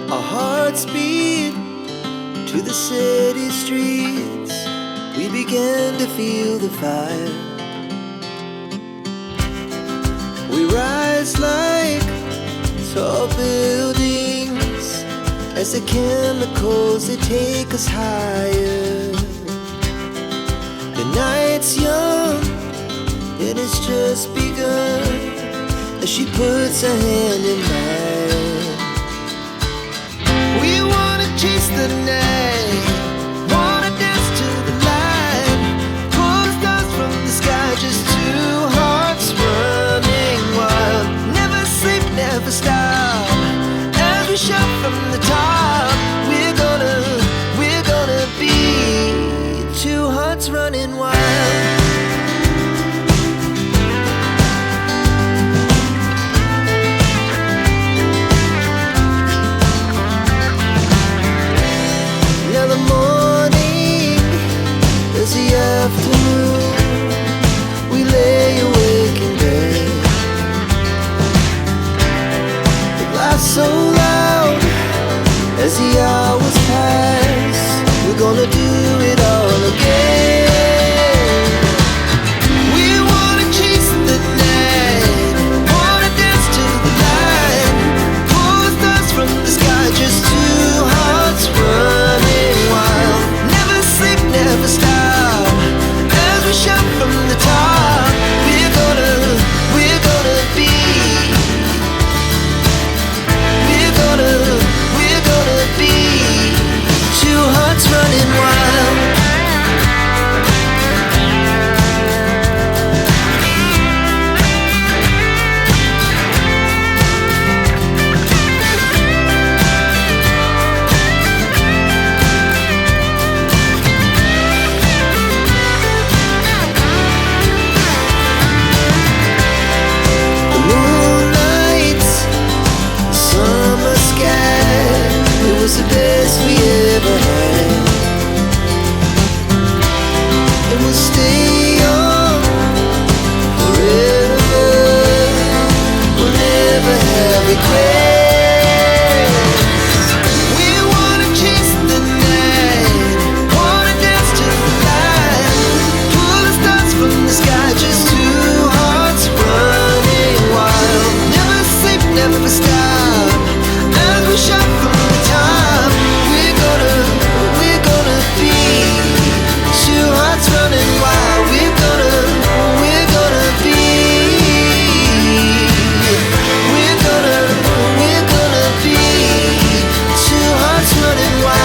Our hearts beat to the city streets. We began to feel the fire. We rise like tall buildings as the chemicals, they take us higher. The night's young and it's just begun as she puts her hand in mine. We wanna chase the night, wanna dance to the light, pull stars from the sky, just two hearts running wild. Never sleep, never stop, as we shout from the top. We're gonna be two hearts running wild. Now the morning is the afternoon. We lay awake in bed. The laughs so loud as the hours pass. We're gonna do it all again. We wanna chase the night, wanna dance to the light, pull stars from the sky, just two hearts running wild. Never sleep, never stop, as we shout from the top. We're gonna be, we're gonna be two hearts running wild. The moonlight, summer sky, it was the best we ever had. And we'll stay on forever. We'll never have regrets. We wanna chase the night, wanna dance to the light, pull the stars from the sky, just two hearts running wild. Never sleep, never stop, as we shout from the top. We're gonna be two hearts running wild. We're gonna be, we're gonna be two hearts running wild.